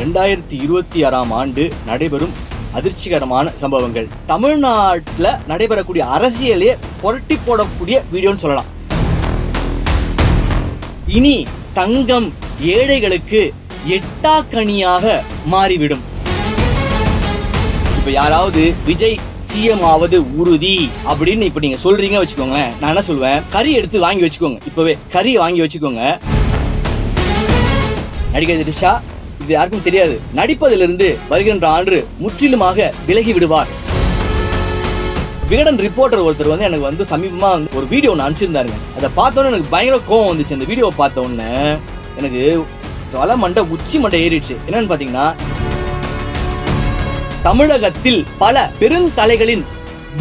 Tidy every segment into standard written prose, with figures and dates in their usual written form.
2026ஆம் ஆண்டு நடைபெறும் அதிர்ச்சிகரமான சம்பவங்கள். தமிழ்நாட்டில் நடைபெறக்கூடிய அரசியலே புரட்டி போடக்கூடிய வீடியோன்னு சொல்லலாம். இனி தங்கம் ஏழைகளுக்கு எட்டாக்கனியாக மாறிவிடும். இப்ப யாராவது விஜய் சிஎம் ஆவது உறுதி அப்படின்னு இப்ப நீங்க சொல்றீங்க வச்சுக்கோங்களேன், நான் என்ன சொல்லுவேன், கறி எடுத்து வாங்கி வச்சுக்கோங்க. இப்பவே கறி வாங்கி வச்சுக்கோங்க. நடிகை த்ரிஷா இது யாருக்கும் தெரியாது, நடிப்பதிலிருந்து வருகின்ற ஆண்டு முற்றிலுமாக விலகி விடுவார். விகடன் ரிப்போர்ட்டர் ஒருத்தர் எனக்கு சமீபமா ஒரு வீடியோ ஒன்று அனுப்பிச்சிருந்தாருங்க. அதை பார்த்தோன்னே எனக்கு பயங்கர கோவம் வந்துச்சு. அந்த வீடியோவை பார்த்த உடனே எனக்கு தலை மண்டை உச்சி மண்டை ஏறிடுச்சு. என்னன்னு பாத்தீங்கன்னா, தமிழகத்தில் பல பெருந்தலைகளின்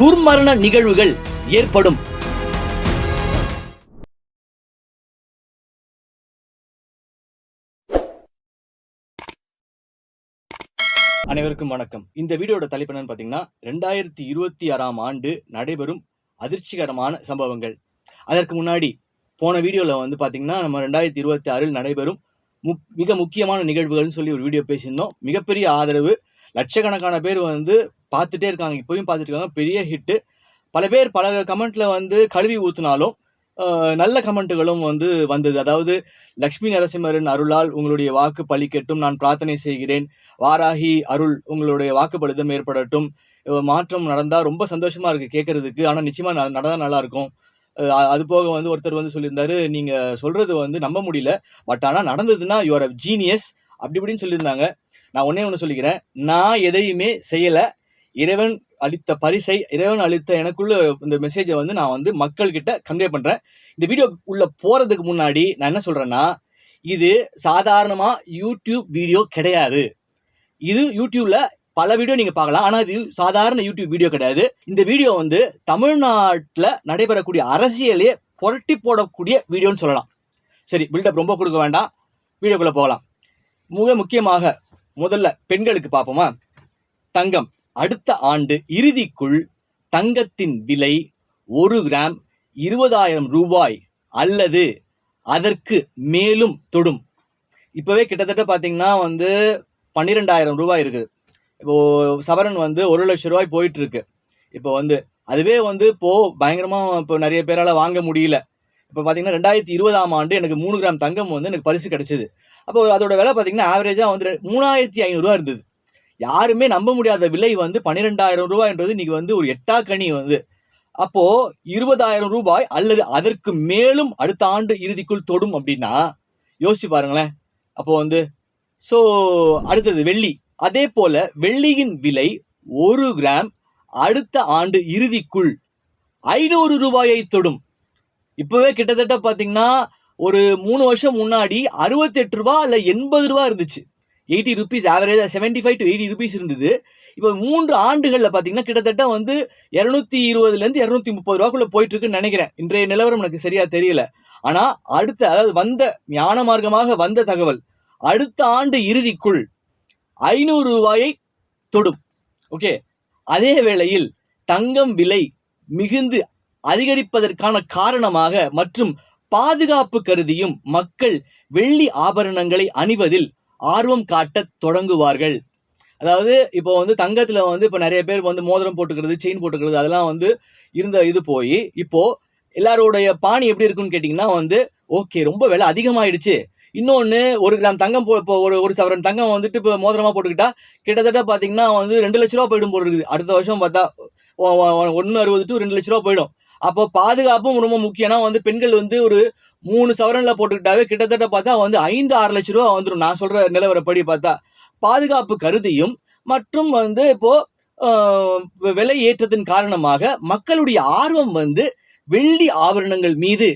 துர்மரண நிகழ்வுகள் ஏற்படும். அனைவருக்கும் வணக்கம். இந்த வீடியோட தலைப்பு என்னன்னு பாத்தீங்கன்னா, 2026ஆம் ஆண்டு நடைபெறும் அதிர்ச்சிகரமான சம்பவங்கள். அதற்கு முன்னாடி போன வீடியோல பாத்தீங்கன்னா, நம்ம 2026 நடைபெறும் மிக முக்கியமான நிகழ்வுகள்னு சொல்லி ஒரு வீடியோ பேசியிருந்தோம். மிகப்பெரிய ஆதரவு, லட்சக்கணக்கான பேர் பார்த்துட்டே இருக்காங்க, இப்பயும் பார்த்துட்டு இருக்காங்க. பெரிய ஹிட்டு. பல பேர் பல கமெண்ட்ல கழுவி ஊத்துனாலும் நல்ல கமெண்ட்டுகளும் வந்தது. அதாவது, லட்சுமி நரசிம்மரின் அருளால் உங்களுடைய வாக்கு பலிக்கட்டும், நான் பிரார்த்தனை செய்கிறேன். வாராகி அருள் உங்களுடைய வாக்குப்பளிதம் ஏற்படட்டும். மாற்றம் நடந்தா ரொம்ப சந்தோஷமா இருக்கு கேட்கறதுக்கு. ஆனா நிச்சயமா நடந்தா நல்லா இருக்கும். அது போக ஒருத்தர் சொல்லியிருந்தாரு, நீங்க சொல்றது நம்ப முடியல, பட் ஆனா நடந்ததுன்னா யூ ஆர் அ ஜீனியஸ் அப்படி இப்படின்னு சொல்லியிருந்தாங்க. நான் ஒண்ணு சொல்லிக்கிறேன், நான் எதையுமே செய்யல. இறைவன் அளித்த பரிசை, இறைவன் அளித்த எனக்குள்ள இந்த மெசேஜை நான் மக்கள் கிட்ட கன்வே பண்றேன். இந்த வீடியோ உள்ள போறதுக்கு முன்னாடி நான் என்ன சொல்றேன்னா, இது சாதாரணமா யூடியூப் வீடியோ கிடையாது. இது யூடியூப்ல பல வீடியோ நீங்க பார்க்கலாம், ஆனா இது சாதாரண யூடியூப் வீடியோ கிடையாது. இந்த வீடியோ தமிழ்நாட்டில் நடைபெறக்கூடிய அரசியலே புரட்டி போடக்கூடிய வீடியோன்னு சொல்லலாம். சரி, பில்டப் ரொம்ப கொடுக்க வேண்டாம், வீடியோக்குள்ள போகலாம். மிக முக்கியமாக முதல்ல பெண்களுக்கு பார்ப்போமா. தங்கம் அடுத்த ஆண்டு இறுதிக்குள் தங்கத்தின் விலை 1 கிராம் 20,000 ரூபாய் அல்லது அதற்கு மேலும் தொடும். இப்பவே கிட்டத்தட்ட பாத்தீங்கன்னா 12,000 ரூபாய் இருக்குது. இப்போ சவரன் 1 லட்சம் ரூபாய் போயிட்டு இருக்கு. இப்போ அதுவே இப்போ பயங்கரமா இப்போ நிறைய பேரால வாங்க முடியல. இப்போ பாத்தீங்கன்னா 2020ஆம் ஆண்டு எனக்கு 3 கிராம் தங்கம் எனக்கு பரிசு கிடைச்சது. அப்போ அதோட விலை பாத்தீங்கன்னா ஆவரேஜா 3,500 ரூபாய் இருந்தது. யாருமே நம்ப முடியாத விலை 12,000 ரூபாய்ன்றது இன்னைக்கு ஒரு எட்டாக்கனி. அப்போ 20,000 ரூபாய் அல்லது அதற்கு மேலும் அடுத்த ஆண்டு இறுதிக்குள் தொடும் அப்படின்னா யோசிச்சு பாருங்களேன். அப்போ சோ அடுத்தது வெள்ளி. அதே போல வெள்ளியின் விலை 1 கிராம் அடுத்த ஆண்டு இறுதிக்குள் 500 ரூபாயை தொடும். இப்பவே கிட்டத்தட்ட பாத்தீங்கன்னா ஒரு 3 வருஷம் முன்னாடி 68 ரூபாய் அல்ல 80 ரூபாய் இருந்துச்சு. 80 rupees ஆவரேஜா 75 to 80 rupees இருந்தது. இப்போ 3 ஆண்டுகள்ல பாத்தீங்கன்னா கிட்டத்தட்ட 220 இருந்து 230 ரூபாய்க்குள்ள போயிட்டு இருக்குன்னு நினைக்கிறேன். இன்றைய நிலவரம் எனக்கு சரியா தெரியல. ஆனா அதாவது ஞான மார்க்கமாக வந்த தகவல், அடுத்த ஆண்டு இறுதிக்குள் 500 ரூபாயை தொடும். ஓகே. அதே வேளையில் தங்கம் விலை மிகுந்து அதிகரிப்பதற்கான காரணமாக மற்றும் பாதுகாப்பு கருதியும் மக்கள் வெள்ளி ஆபரணங்களை அணிவதில் ஆர்வம் காட்ட தொடங்குவார்கள். அதாவது இப்போ தங்கத்துல இப்போ நிறைய பேர் மோதிரம் போட்டுக்கிறது, செயின் போட்டுக்கிறது, அதெல்லாம் இருந்த இது போய் இப்போ எல்லாரோடைய பாணி எப்படி இருக்குன்னு கேட்டீங்கன்னா ஓகே, ரொம்ப விலை அதிகமாயிடுச்சு, இன்னொன்னு 1 கிராம் தங்கம் இப்போ ஒரு சவரன் தங்கம் இப்போ மோதிரமா போட்டுக்கிட்டா கிட்டத்தட்ட பாத்தீங்கன்னா 2 லட்ச ரூபா போயிடும் போல இருக்குது. அடுத்த வருஷம் பார்த்தா 1.60 to 2 லட்ச ரூபா போயிடும். அப்போ பாதுகாப்பும் ரொம்ப முக்கியம்னா பெண்கள் ஒரு 3 சவரன்ல போட்டுக்கிட்டாவே கிட்டத்தட்ட பார்த்தா 5-6 லட்ச ரூபா வந்துடும். நான் சொல்ற நிலவரப்படி பார்த்தா பாதுகாப்பு கருதியும் மற்றும் இப்போ விலை ஏற்றத்தின் காரணமாக மக்களுடைய ஆர்வம் வெள்ளி ஆபரணங்கள் மீது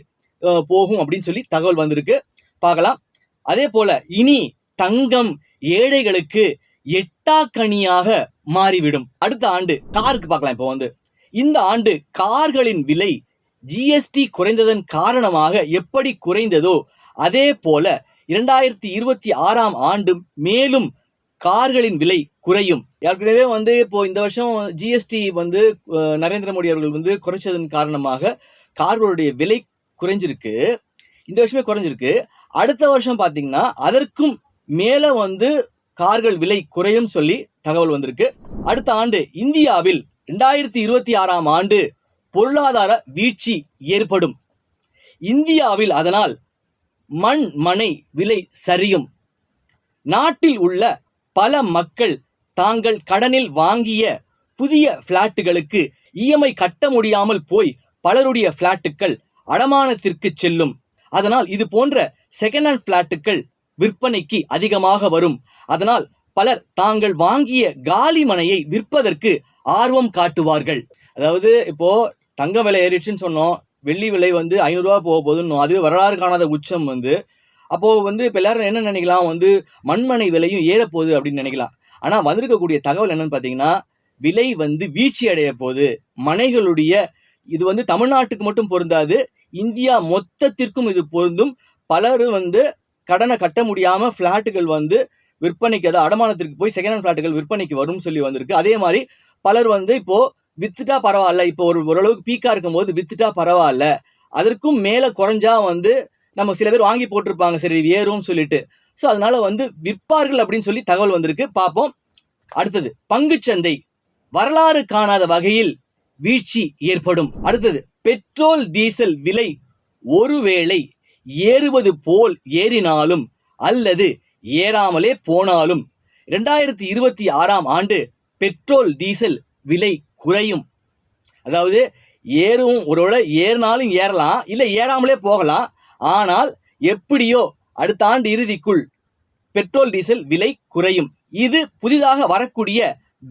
போகும் அப்படின்னு சொல்லி தகவல் வந்திருக்கு. பார்க்கலாம். அதே போல இனி தங்கம் ஏழைகளுக்கு எட்டாக்கனியாக மாறிவிடும். அடுத்த ஆண்டு காருக்கு பார்க்கலாம். இப்போ இந்த ஆண்டு கார்களின் விலை ஜிஎஸ்டி குறைந்ததன் காரணமாக எப்படி குறைந்ததோ அதே போல 2026ஆம் ஆண்டு மேலும் கார்களின் விலை குறையும். ஏற்கனவே இப்போ இந்த வருஷம் ஜிஎஸ்டி நரேந்திர மோடி அவர்கள் குறைச்சதன் காரணமாக கார்களுடைய விலை குறைஞ்சிருக்கு. இந்த வருஷமே குறைஞ்சிருக்கு. அடுத்த வருஷம் பாத்தீங்கன்னா அதற்கும் மேல கார்கள் விலை குறையும் சொல்லி தகவல் வந்திருக்கு. அடுத்த ஆண்டு இந்தியாவில் 2026ஆம் ஆண்டு பொருளாதார வீழ்ச்சி ஏற்படும். இந்தியாவில் அதனால் மனை விலை சரியும். நாட்டில் உள்ள பல மக்கள் தாங்கள் கடனில் வாங்கிய புதிய பிளாட்டுகளுக்கு இஎம்ஐ கட்ட முடியாமல் போய் பலருடைய பிளாட்டுகள் அடமானத்திற்கு செல்லும். அதனால் இது போன்ற செகண்ட் ஹேண்ட் பிளாட்டுகள் விற்பனைக்கு அதிகமாக வரும். அதனால் பலர் தாங்கள் வாங்கிய காலி மனையை விற்பதற்கு ஆர்வம் காட்டுவார்கள். அதாவது இப்போ தங்க விலை ஏறிடுச்சுன்னு சொன்னோம், வெள்ளி விலை 500 ரூபா போக போகுதுன்னு, அதுவே வரலாறு காணாத உச்சம். அப்போ இப்போ எல்லாரும் என்ன நினைக்கலாம், மண்மனை விலையும் ஏறப்போகுது அப்படின்னு நினைக்கலாம். ஆனால் வந்திருக்கக்கூடிய தகவல் என்னன்னு பார்த்தீங்கன்னா, விலை வீழ்ச்சி அடைய போகுது. மனைகளுடைய இது தமிழ்நாட்டுக்கு மட்டும் பொருந்தாது, இந்தியா மொத்தத்திற்கும் இது பொருந்தும். பலர் கடனை கட்ட முடியாமல் ஃப்ளாட்டுகள் விற்பனைக்கு, அதாவது அடமானத்திற்கு போய் செகண்ட் ஹேண்ட் ஃப்ளாட்டுகள் விற்பனைக்கு வரும் சொல்லி வந்திருக்கு. அதே மாதிரி பலர் இப்போ வித்துட்டா பரவாயில்ல, இப்போ ஓரளவுக்கு பீக்காக இருக்கும் போது வித்துட்டா பரவாயில்ல, அதற்கும் மேலே குறைஞ்சா நம்ம சில பேர் வாங்கி போட்டிருப்பாங்க, சரி ஏறும் சொல்லிட்டு. ஸோ அதனால விற்பார்கள் அப்படின்னு சொல்லி தகவல் வந்திருக்கு. பார்ப்போம். அடுத்தது பங்குச்சந்தை வரலாறு காணாத வகையில் வீழ்ச்சி ஏற்படும். அடுத்தது பெட்ரோல் டீசல் விலை ஒருவேளை ஏறுவது போல் ஏறினாலும் அல்லது ஏறாமலே போனாலும் 2026ஆம் ஆண்டு பெட்ரோல் டீசல் விலை குறையும். அதாவது ஏறும், ஒருவேளை ஏறினாலும் ஏறலாம், இல்லை ஏறாமலே போகலாம். ஆனால் எப்படியோ அடுத்த ஆண்டு இறுதிக்குள் பெட்ரோல் டீசல் விலை குறையும். இது புதிதாக வரக்கூடிய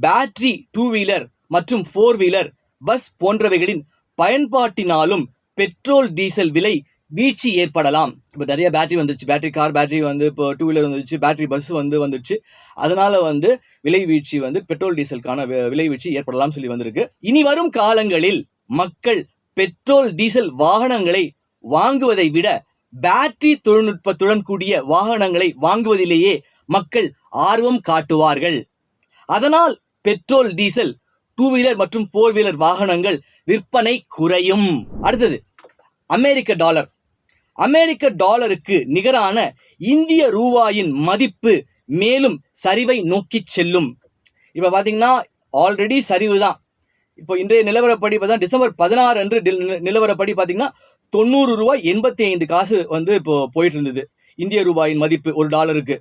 பேட்டரி 2 வீலர் மற்றும் 4 வீலர் பஸ் போன்றவைகளின் பயன்பாட்டினாலும் பெட்ரோல் டீசல் விலை வீழ்ச்சி ஏற்படலாம். இப்போ நிறைய பேட்டரி வந்துருச்சு, பேட்டரி கார், பேட்டரி இப்போ 2 வீலர் வந்துருச்சு, பேட்டரி பஸ் வந்துருச்சு. அதனால விலை வீழ்ச்சி பெட்ரோல் டீசலுக்கான விலை வீழ்ச்சி ஏற்படலாம் சொல்லி வந்திருக்கு. இனி வரும் காலங்களில் மக்கள் பெட்ரோல் டீசல் வாகனங்களை வாங்குவதை விட பேட்டரி தொழில்நுட்பத்துடன் கூடிய வாகனங்களை வாங்குவதிலேயே மக்கள் ஆர்வம் காட்டுவார்கள். அதனால் பெட்ரோல் டீசல் 2 வீலர் மற்றும் 4 வீலர் வாகனங்கள் விற்பனை குறையும். அடுத்தது அமெரிக்க டாலர். அமெரிக்க டாலருக்கு நிகரான இந்திய ரூபாயின் மதிப்பு மேலும் சரிவை நோக்கி செல்லும். இப்போ பார்த்தீங்கன்னா ஆல்ரெடி சரிவு தான். இப்போ இன்றைய நிலவரப்படி பார்த்தா டிசம்பர் 16 அன்று நிலவரப்படி பார்த்தீங்கன்னா 90 ரூபாய் 85 காசு இப்போ போயிட்டு இருந்தது இந்திய ரூபாயின் மதிப்பு ஒரு டாலருக்கு.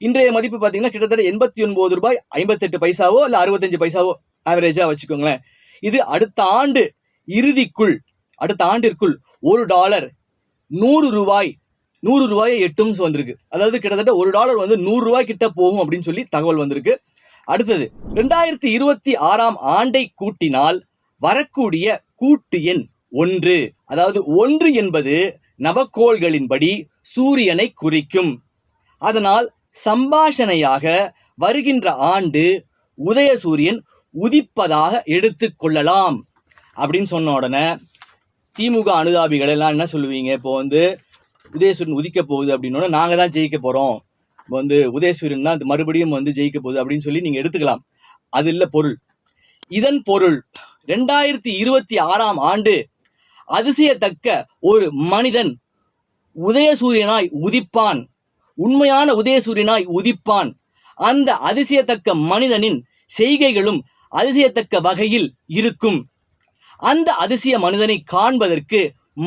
இன்றைய மதிப்பு பார்த்தீங்கன்னா கிட்டத்தட்ட 89 ரூபாய் 58 பைசாவோ இல்லை 65 பைசாவோ ஆவரேஜாக வச்சுக்கோங்களேன். இது அடுத்த ஆண்டிற்குள் ஒரு டாலர் 100 ரூபாயை எட்டும் வந்திருக்கு. அதாவது கிட்டத்தட்ட ஒரு டாலர் 100 ரூபாய் கிட்ட போகும் அப்படின்னு சொல்லி தகவல் வந்திருக்கு. அடுத்தது 2026ஆம் ஆண்டை கூட்டினால் வரக்கூடிய கூட்டு எண் 1. அதாவது 1 என்பது நவக்கோள்களின்படி சூரியனை குறிக்கும். அதனால் சம்பாஷணையாக வருகின்ற ஆண்டு உதயசூரியன் உதிப்பதாக எடுத்துக்கொள்ளலாம் அப்படின்னு சொன்ன உடனே திமுக அனுதாபிகள் எல்லாம் என்ன சொல்லுவீங்க, இப்போ உதயசூரியன் உதிக்க போகுது அப்படின்னோட நாங்கள் தான் ஜெயிக்க போகிறோம், இப்போ உதயசூரியன் தான் மறுபடியும் ஜெயிக்க போகுது அப்படின்னு சொல்லி நீங்கள் எடுத்துக்கலாம். அது இல்லை பொருள். இதன் பொருள் 2026ஆம் ஆண்டு அதிசயத்தக்க ஒரு மனிதன் உதயசூரியனாய் உதிப்பான், உண்மையான உதயசூரியனாய் உதிப்பான். அந்த அதிசயத்தக்க மனிதனின் செய்கைகளும் அதிசயத்தக்க வகையில் இருக்கும். அந்த அதிசய மனிதனை காண்பதற்கு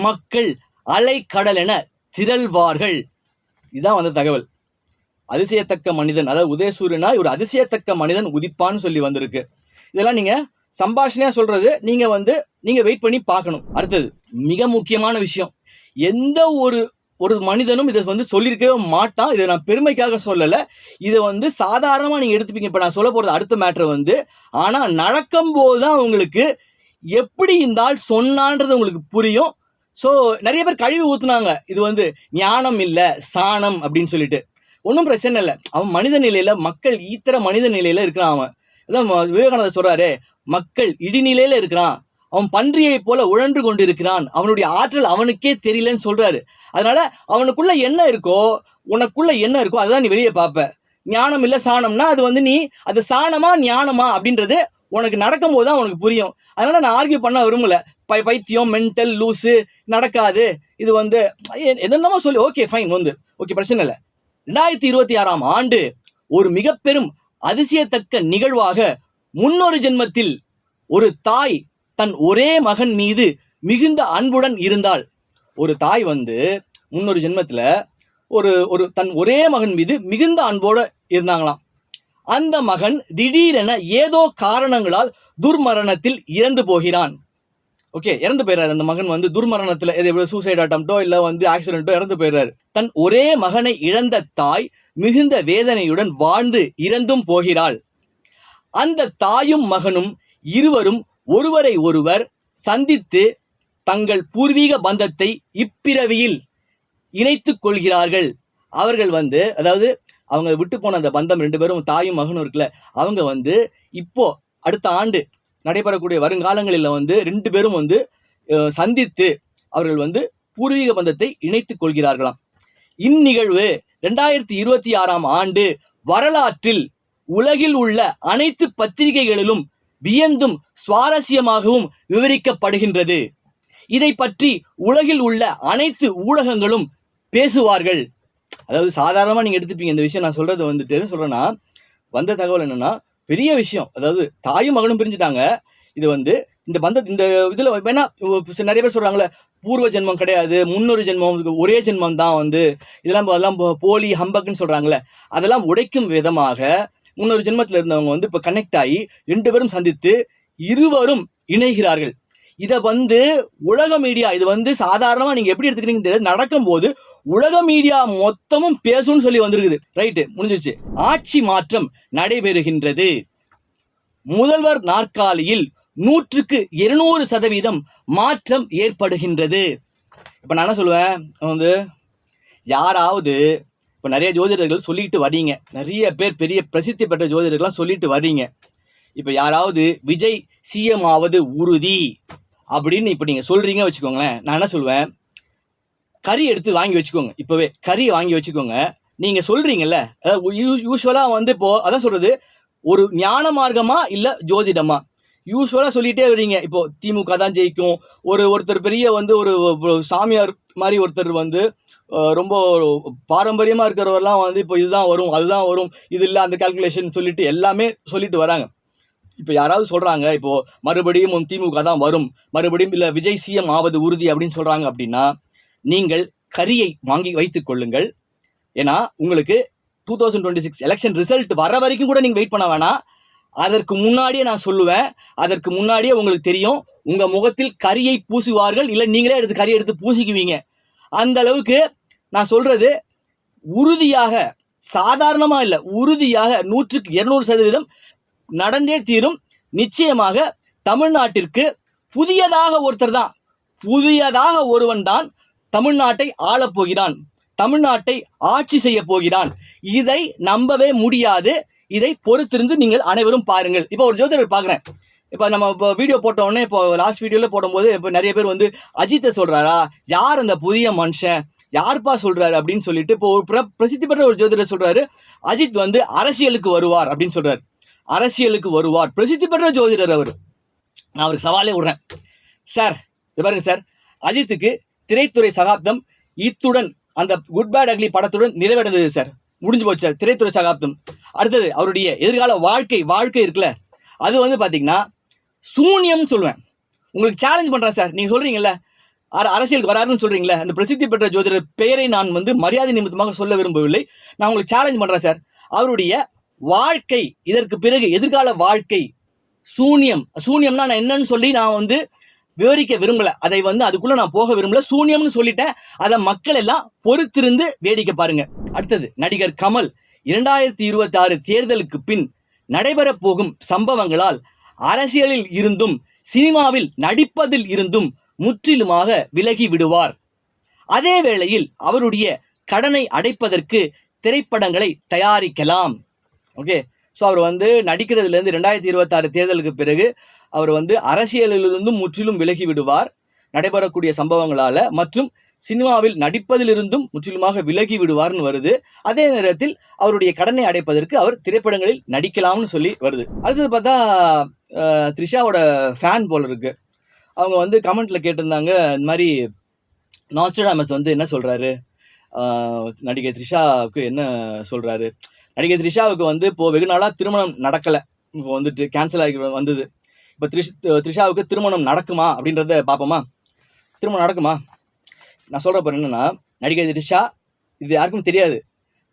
மக்கள் அலைக்கடலென திரள்வார்கள். இதுதான் தகவல். அதிசயத்தக்க மனிதன், அதாவது உதயசூரியனாய் ஒரு அதிசயத்தக்க மனிதன் உதிப்பான்னு சொல்லி வந்திருக்கு. இதெல்லாம் நீங்க சம்பாஷணையா சொல்றது, நீங்க வெயிட் பண்ணி பார்க்கணும். அடுத்தது மிக முக்கியமான விஷயம், எந்த ஒரு மனிதனும் இதை சொல்லியிருக்கவே மாட்டான். இதை நான் பெருமைக்காக சொல்லலை, இதை சாதாரணமாக நீங்கள் எடுத்துப்பீங்க. இப்போ நான் சொல்ல போகிறது அடுத்த மேட்ரு ஆனால் நடக்கும்போது தான் உங்களுக்கு எப்படி இந்த ஆள் சொன்னான்றது உங்களுக்கு புரியும். ஸோ நிறைய பேர் கழுவி ஊற்றுனாங்க, இது ஞானம் இல்லை சாணம் அப்படின்னு சொல்லிட்டு. ஒன்றும் பிரச்சனை இல்லை, அவன் மனித நிலையில், மக்கள் ஈத்திர மனித நிலையில் இருக்கிறான். அவன் இதான் விவேகானந்தர் சொல்கிறாரு, மக்கள் இடிநிலையில் இருக்கிறான், அவன் பன்றியை போல உழன்று கொண்டு இருக்கிறான், அவனுடைய ஆற்றல் அவனுக்கே தெரியலன்னு சொல்கிறாரு. அதனால அவனுக்குள்ள என்ன இருக்கோ, உனக்குள்ள என்ன இருக்கோ அதுதான் நீ வெளியே பார்ப்ப. ஞானம் இல்லை சாணம்னா அது நீ அது சாணமா ஞானமா அப்படின்றது உனக்கு நடக்கும் போது தான் உனக்கு புரியும். அதனால நான் ஆர்கியூ பண்ண விரும்பல. பைத்தியம், மென்டல், லூஸு, நடக்காது, இது என்னென்னமோ சொல்லி ஓகே ஃபைன் ஓகே பிரச்சனை இல்லை. 2026ஆம் ஆண்டு ஒரு மிக பெரும் அதிசயத்தக்க நிகழ்வாக முன்னொரு ஜென்மத்தில் ஒரு தாய் தன் ஒரே மகன் மீது மிகுந்த அன்புடன் இருந்தாள். ஒரு தாய் வந்து முன்னொரு ஜென்மத்தில் ஒரு தன் ஒரே மகன் மீது மிகுந்த அன்போடு இருந்தாங்களாம். அந்த மகன் திடீரென ஏதோ காரணங்களால் துர்மரணத்தில் இறந்து போகிறான். ஓகே, இறந்து போயிடுறாரு. அந்த மகன் வந்து துர்மரணத்தில் சூசைட் அட்டம்ப்டோ இல்லை வந்து ஆக்சிடென்ட்டோ இறந்து போயிடுறாரு. தன் ஒரே மகனை இழந்த தாய் மிகுந்த வேதனையுடன் வாழ்ந்து இறந்தும் போகிறாள். அந்த தாயும் மகனும் இருவரும் ஒருவரை ஒருவர் சந்தித்து தங்கள் பூர்வீக பந்தத்தை இப்பிறவியில் இணைத்து கொள்கிறார்கள். அவர்கள் வந்து அதாவது அவங்க விட்டு போன அந்த பந்தம், ரெண்டு பேரும் தாயும் மகனும் இருக்குல்ல, அவங்க வந்து இப்போ அடுத்த ஆண்டு நடைபெறக்கூடிய வருங்காலங்களில் வந்து ரெண்டு பேரும் வந்து சந்தித்து அவர்கள் வந்து பூர்வீக பந்தத்தை இணைத்துக் கொள்கிறார்களாம். இந்நிகழ்வு 2026ஆம் ஆண்டு வரலாற்றில் உலகில் உள்ள அனைத்து பத்திரிகைகளிலும் வியந்தும் சுவாரஸ்யமாகவும் விவரிக்கப்படுகின்றது. இதை பற்றி உலகில் உள்ள அனைத்து ஊடகங்களும் பேசுவார்கள். அதாவது சாதாரணமாக நீங்கள் எடுத்துப்பீங்க இந்த விஷயம். நான் சொல்றது வந்துட்டு சொல்றேன்னா, வந்த தகவல் என்னன்னா பெரிய விஷயம். அதாவது தாயும் மகனும் பிரிஞ்சுட்டாங்க. இது வந்து இந்த இதில் வேணா நிறைய பேர் சொல்றாங்களே பூர்வ ஜென்மம் கிடையாது, முன்னொரு ஜென்மம், ஒரே ஜென்மம் தான் வந்து அதெல்லாம் போலி ஹம்பக்குன்னு சொல்றாங்களே, அதெல்லாம் உடைக்கும் விதமாக முன்னொரு ஜென்மத்தில் இருந்தவங்க வந்து இப்போ கனெக்ட் ஆகி ரெண்டு பேரும் சந்தித்து இருவரும் இணைகிறார்கள். இதை வந்து உலக மீடியா, இது வந்து சாதாரணமாக நீங்கள் எப்படி எடுத்துக்கிறீங்கன்னு தெரியாது, நடக்கும்போது உலக மீடியா மொத்தமும் பேசும்னு சொல்லி வந்திருக்குது. ரைட்டு, முடிஞ்சிருச்சு. ஆட்சி மாற்றம் நடைபெறுகின்றது. முதல்வர் நாற்காலியில் 100% மாற்றம் ஏற்படுகின்றது. இப்போ நான் என்ன சொல்லுவேன், வந்து யாராவது இப்போ நிறைய ஜோதிடர்கள் சொல்லிட்டு வர்றீங்க, நிறைய பேர் பெரிய பிரசித்தி பெற்ற ஜோதிடர்கள்லாம் சொல்லிட்டு வர்றீங்க. இப்போ யாராவது விஜய் சிஎம் ஆவது உறுதி அப்படின்னு இப்போ நீங்கள் சொல்கிறீங்க வச்சுக்கோங்களேன், நான் என்ன சொல்லுவேன், கறி எடுத்து வாங்கி வச்சுக்கோங்க. இப்போவே கறி வாங்கி வச்சுக்கோங்க. நீங்கள் சொல்கிறீங்கல்ல, யூஸ்வலாக வந்து இப்போது அதான் சொல்கிறது, ஒரு ஞான மார்க்கமா இல்லை ஜோதிடமா யூஸ்வலாக சொல்லிகிட்டே வரீங்க. இப்போ திமுக தான் ஜெயிக்கும், ஒருத்தர் பெரிய வந்து ஒரு சாமியார் மாதிரி ஒருத்தர் வந்து ரொம்ப பாரம்பரியமாக இருக்கிறவரெல்லாம் வந்து இப்போ இதுதான் வரும் அதுதான் வரும் இது இல்லை அந்த கால்குலேஷன் சொல்லிட்டு எல்லாமே சொல்லிட்டு வராங்க. இப்போ யாராவது சொல்கிறாங்க இப்போது மறுபடியும் திமுக தான் வரும், மறுபடியும் இல்லை விஜய் சிஎம் ஆவது உறுதி அப்படின்னு சொல்கிறாங்க அப்படின்னா, நீங்கள் கரியை வாங்கி வைத்துக் கொள்ளுங்கள். ஏன்னா உங்களுக்கு 2026 எலெக்ஷன் ரிசல்ட் வர வரைக்கும் கூட நீங்கள் வெயிட் பண்ண வேணாம். அதற்கு முன்னாடியே நான் சொல்லுவேன், அதற்கு முன்னாடியே உங்களுக்கு தெரியும், உங்கள் முகத்தில் கரியை பூசுவார்கள், இல்லை நீங்களே கரியை எடுத்து பூசிக்குவீங்க. அந்த அளவுக்கு நான் சொல்கிறது உறுதியாக, சாதாரணமாக இல்லை, உறுதியாக 100% நடந்தே தீரும். நிச்சயமாக தமிழ்நாட்டிற்கு புதியதாக ஒருவன் தான் தமிழ்நாட்டை ஆளப்போகிறான், தமிழ்நாட்டை ஆட்சி செய்ய போகிறான். இதை நம்பவே முடியாது. இதை பொறுத்திருந்து நீங்கள் அனைவரும் பாருங்கள். இப்போ ஒரு ஜோதிடர் பார்க்குறேன், இப்போ நம்ம இப்போ வீடியோ போட்ட உடனே, இப்போ லாஸ்ட் வீடியோவில் போடும்போது இப்போ நிறைய பேர் வந்து அஜித்தை சொல்கிறாரா, யார் அந்த புதிய மனுஷன், யார்ப்பா சொல்கிறாரு அப்படின்னு சொல்லிட்டு, இப்போ ஒரு பிரசித்தி பெற்ற ஒரு ஜோதிடர் சொல்கிறாரு, அஜித் வந்து அரசியலுக்கு வருவார் அப்படின்னு சொல்கிறார். அரசியலுக்கு வருவார், பிரசித்தி பெற்ற ஜோதிடர் அவர். நான் அவருக்கு சவாலே விடுறேன், சார் இது பாருங்க சார், அஜித்துக்கு திரைத்துறை சகாப்தம் இத்துடன் அந்த குட் பேட் அக்லி படத்துடன் நிறைவடைந்தது சார், முடிஞ்சு போச்சு சார் திரைத்துறை சகாப்தம். அடுத்தது அவருடைய எதிர்கால வாழ்க்கை இருக்குல்ல, அது வந்து பார்த்தீங்கன்னா சூன்யம்னு சொல்லுவேன். உங்களுக்கு சேலஞ்ச் பண்ணுறேன் சார், நீங்கள் சொல்கிறீங்கல்ல அரசியலுக்கு வராருன்னு சொல்கிறீங்களே, அந்த பிரசித்தி பெற்ற ஜோதிடர் பெயரை நான் வந்து மரியாதை நிமித்தமாக சொல்ல விரும்பவில்லை, நான் உங்களுக்கு சேலஞ்ச் பண்ணுறேன் சார். அவருடைய வாழ்க்கை, இதற்கு பிறகு எதிர்கால வாழ்க்கை சூன்யம்னா நான் என்னன்னு சொல்லி நான் வந்து விவரிக்க விரும்பலை, அதை வந்து அதுக்குள்ளே நான் போக விரும்பல, சூன்யம்னு சொல்லிட்டேன். அதை மக்கள் எல்லாம் பொறுத்திருந்து வேடிக்கை பாருங்க. அடுத்தது நடிகர் கமல் 2026 தேர்தலுக்கு பின் நடைபெறப் போகும் சம்பவங்களால் அரசியலில் இருந்தும் சினிமாவில் நடிப்பதில் இருந்தும் முற்றிலுமாக விலகி விடுவார். அதே வேளையில் அவருடைய கடனை அடைப்பதற்கு திரைப்படங்களை தயாரிக்கலாம். ஓகே, ஸோ அவர் வந்து நடிக்கிறதுலேருந்து 2026 தேர்தலுக்கு பிறகு அவர் வந்து அரசியலிலிருந்தும் முற்றிலும் விலகி விடுவார் நடைபெறக்கூடிய சம்பவங்களால், மற்றும் சினிமாவில் நடிப்பதிலிருந்தும் முற்றிலுமாக விலகி விடுவார்னு வருது. அதே நேரத்தில் அவருடைய கடனை அடைப்பதற்கு அவர் திரைப்படங்களில் நடிக்கலாம்னு சொல்லி வருது. அடுத்தது பார்த்தா த்ரிஷாவோட ஃபேன் போல் இருக்கு, அவங்க வந்து கமெண்ட்டில் கேட்டிருந்தாங்க, இந்த மாதிரி நாஸ்ட்ராடமஸ் வந்து என்ன சொல்கிறாரு, நடிகை த்ரிஷாவுக்கு என்ன சொல்கிறாரு, நடிகை த்ரிஷாவுக்கு வந்து இப்போ வெகு நாளாக திருமணம் நடக்கலை, இப்போ வந்துட்டு கேன்சல் ஆகி வந்தது. இப்போ த்ரிஷாவுக்கு திருமணம் நடக்குமா அப்படின்றத பார்ப்போமா? திருமணம் நடக்குமா? நான் சொல்கிறப்ப என்னென்னா, நடிகை த்ரிஷா இது யாருக்கும் தெரியாது,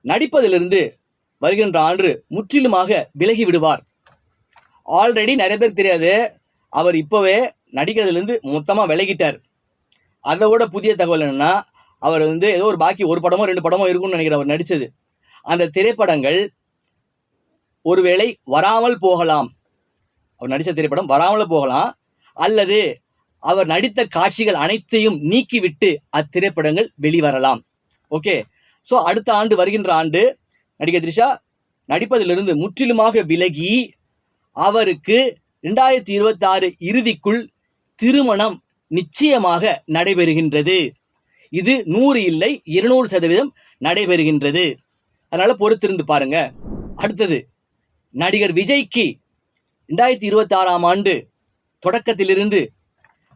நடிப்பதிலிருந்து வருகின்ற ஆண்டு முற்றிலுமாக விலகி விடுவார். ஆல்ரெடி நிறைய பேருக்கு தெரியாது, அவர் இப்போவே நடிக்கிறதுலேருந்து மொத்தமாக விலகிட்டார். அதை விட புதிய தகவல் என்னென்னா, அவர் வந்து ஏதோ ஒரு பாக்கி ஒரு படமோ 2 படமோ இருக்குன்னு நினைக்கிறேன் அவர் நடித்தது. அந்த திரைப்படங்கள் ஒருவேளை வராமல் போகலாம். அவர் நடித்த திரைப்படம் வராமல் போகலாம், அல்லது அவர் நடித்த காட்சிகள் அனைத்தையும் நீக்கிவிட்டு அத்திரைப்படங்கள் வெளிவரலாம். ஓகே, ஸோ அடுத்த ஆண்டு, வருகின்ற ஆண்டு நடிகை த்ரிஷா நடிப்பதிலிருந்து முற்றிலுமாக விலகி அவருக்கு 2026 இறுதிக்குள் திருமணம் நிச்சயமாக நடைபெறுகின்றது. இது 100 இல்லை 200% நடைபெறுகின்றது. அதனால பொறுத்திருந்து பாருங்க. அடுத்தது, நடிகர் விஜய்க்கு 2026ஆம் ஆண்டு தொடக்கத்திலிருந்து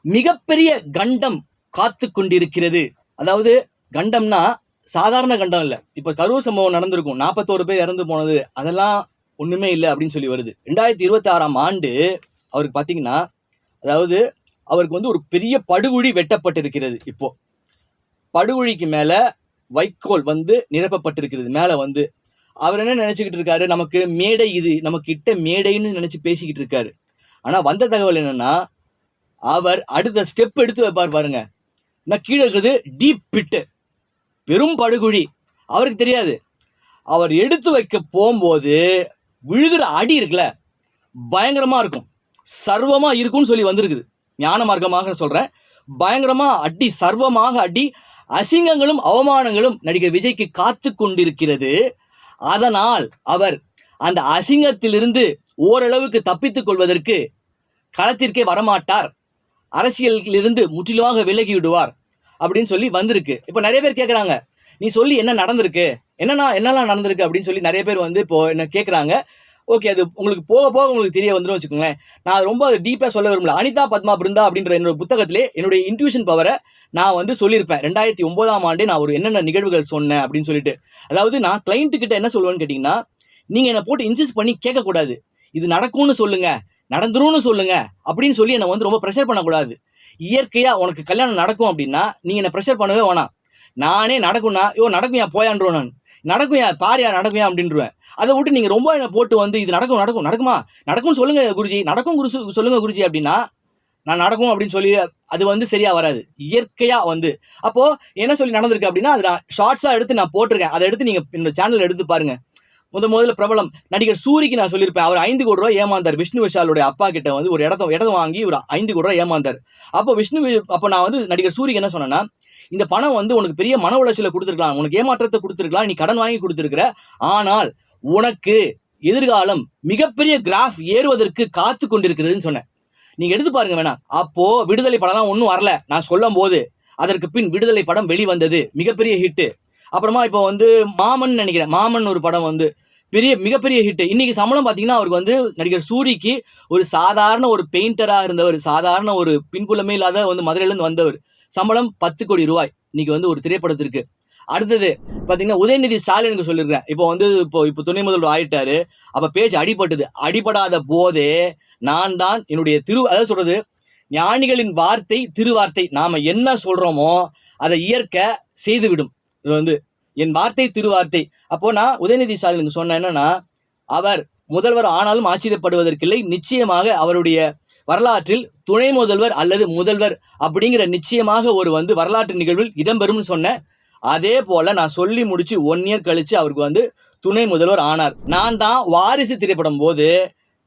மிகப்பெரிய கண்டம் காத்து கொண்டிருக்கிறது. அதாவது கண்டம்னா சாதாரண கண்டம் இல்லை. இப்போ கரூர் சம்பவம் நடந்திருக்கும், 41 பேர் இறந்து போனது, அதெல்லாம் ஒன்றுமே இல்லை அப்படின்னு சொல்லி வருது. 2026ஆம் ஆண்டு அவருக்கு பார்த்தீங்கன்னா, அதாவது அவருக்கு வந்து ஒரு பெரிய படுகுழி வெட்டப்பட்டிருக்கிறது. இப்போ படுகுழிக்கு மேலே வைக்கோல் வந்து நிரப்பப்பட்டிருக்கிறது. மேலே வந்து அவர் என்ன நினச்சிக்கிட்டு இருக்காரு, நமக்கு மேடை, இது நமக்கு இட்ட மேடைன்னு நினச்சி பேசிக்கிட்டு இருக்காரு. ஆனால் வந்த தகவல் என்னென்னா, அவர் அடுத்த ஸ்டெப் எடுத்து வைப்பார் பாருங்க. நான் கீழே இருக்கிறது டீப் பிட்டு, பெரும் படுகுழி. அவருக்கு தெரியாது. அவர் எடுத்து வைக்க போகும்போது விழுகிற அடி இருக்குல்ல, பயங்கரமாக இருக்கும், சர்வமாக இருக்கும்னு சொல்லி வந்திருக்குது. ஞான மார்க்கமாக சொல்கிறேன், பயங்கரமாக அடி, சர்வமாக அடி, அசிங்கங்களும் அவமானங்களும் நடிகர் விஜய்க்கு காத்து கொண்டிருக்கிறது. அதனால் அவர் அந்த அசிங்கத்திலிருந்து ஓரளவுக்கு தப்பித்துக் கொள்வதற்கு களத்திற்கே வரமாட்டார், அரசியலிலிருந்து முற்றிலுமாக விலகி விடுவார் அப்படின்னு சொல்லி வந்திருக்கு. இப்போ நிறைய பேர் கேட்குறாங்க, நீ சொல்லி என்ன நடந்திருக்கு, என்னெல்லாம் நடந்திருக்கு அப்படின்னு சொல்லி நிறைய பேர் வந்து இப்போ என்ன கேட்குறாங்க. ஓகே, அது உங்களுக்கு போக போக உங்களுக்கு தெரிய வந்துடும் வச்சுக்கோங்களேன். நான் ரொம்ப டீப்பாக சொல்ல விரும்பல. அனிதா பத்மா பிருந்தா அப்படின்ற என்னோட புத்தகத்திலே என்னுடைய இன்ட்யூஷன் பவரை நான் வந்து சொல்லியிருப்பேன். 2009ஆம் ஆண்டே நான் ஒரு என்னென்ன நிகழ்வுகள் சொன்னேன் அப்படின்னு சொல்லிட்டு. அதாவது நான் கிளைண்ட்டுக்கிட்ட என்ன சொல்லுவேன்னு கேட்டிங்கன்னா, நீங்கள் என்னை போட்டு இன்சிஸ்ட் பண்ணி கேட்கக்கூடாது. இது நடக்கும்னு சொல்லுங்கள், நடந்துரும்னு சொல்லுங்க அப்படின்னு சொல்லி என்னை வந்து ரொம்ப ப்ரெஷர் பண்ணக்கூடாது. இயற்கையாக உனக்கு கல்யாணம் நடக்கும் அப்படின்னா நீங்கள் என்னை ப்ரெஷர் பண்ணவே வேணாம். நானே நடக்கும்னா, நடக்கும் ஏன் போயான்றோம், நான் நடக்கும் ஏன் பாரியா நடக்கும் ஏன் அப்படின்றவேன். அதை விட்டு நீங்கள் ரொம்ப என்னை போட்டு வந்து இது நடக்கும்னு சொல்லுங்க குருஜி, சொல்லுங்க குருஜி அப்படின்னா நான் நடக்கும் அப்படின்னு சொல்லி அது வந்து சரியா வராது. இயற்கையாக வந்து அப்போது என்ன சொல்லி நடந்திருக்கு அப்படின்னா, அது நான் ஷார்ட்ஸாக எடுத்து நான் போட்டிருக்கேன். அதை எடுத்து நீங்கள் என்னோட சேனல் எடுத்து பாருங்க. முதல்ல பிரபலம் நடிகர் சூரிக்கு நான் சொல்லியிருப்பேன், அவர் 5 கோடி ரூபாய் ஏமாந்தார். விஷ்ணு விஷாலுடைய அப்பா கிட்ட வந்து ஒரு இடத்த வாங்கி ஒரு 5 கோடி ரூபாய் ஏமாந்தார். அப்போ நான் வந்து நடிகர் சூரிக்கு என்ன சொன்னேன்னா, இந்த பணம் வந்து உனக்கு பெரிய மன உளைச்சலை கொடுத்துருக்கலாம், உனக்கு ஏமாற்றத்தை கொடுத்துருக்கலாம், நீ கடன் வாங்கி கொடுத்துருக்கிற, ஆனால் உனக்கு எதிர்காலம் மிகப்பெரிய கிராஃப் ஏறுவதற்கு காத்து கொண்டிருக்கிறதுன்னு சொன்னேன். நீங்க எடுத்து பாருங்க வேணா. அப்போ விடுதலை படம்லாம் ஒன்றும் வரல நான் சொல்லும் போது, அதற்கு பின் விடுதலை படம் வெளிவந்தது, மிகப்பெரிய ஹிட்டு. அப்புறமா இப்போ வந்து மாமன் நினைக்கிறேன், மாமன் ஒரு படம் வந்து மிகப்பெரிய ஹிட். இன்னைக்கு சம்பளம் பார்த்தீங்கன்னா, அவருக்கு வந்து நடிகர் சூரிக்கு ஒரு சாதாரண ஒரு பெயிண்டராக இருந்தவர், சாதாரண ஒரு பின்புலமே இல்லாத வந்து மதுரையிலேருந்து வந்தவர், சம்பளம் 10 கோடி ரூபாய் இன்னைக்கு வந்து ஒரு திரைப்படத்திற்கு. அடுத்தது பார்த்தீங்கன்னா உதயநிதி ஸ்டாலினுக்கு சொல்லியிருக்கேன். இப்போ துணை முதல்வர் ஆயிட்டாரு. அப்போ பேச்சு அடிபடாத போதே நான் தான் என்னுடைய அதாவது சொல்றது, ஞானிகளின் வார்த்தை திருவார்த்தை, நாம என்ன சொல்றோமோ அதை இயற்கை செய்துவிடும். இது வந்து என் வார்த்தை திருவார்த்தை. அப்போ நான் உதயநிதி ஸ்டாலினுக்கு சொன்னேன் என்னன்னா, அவர் முதல்வர் ஆனாலும் ஆச்சரியப்படுவதற்கில்லை, நிச்சயமாக அவருடைய வரலாற்றில் துணை முதல்வர் அல்லது முதல்வர் அப்படிங்கிற நிச்சயமாக ஒரு வந்து வரலாற்று நிகழ்வில் இடம்பெறும்னு சொன்னேன். அதே போல நான் சொல்லி முடிச்சு 1 இயர் கழிச்சு அவருக்கு வந்து துணை முதல்வர் ஆனார். நான் தான் வாரிசு திரைப்படம் போது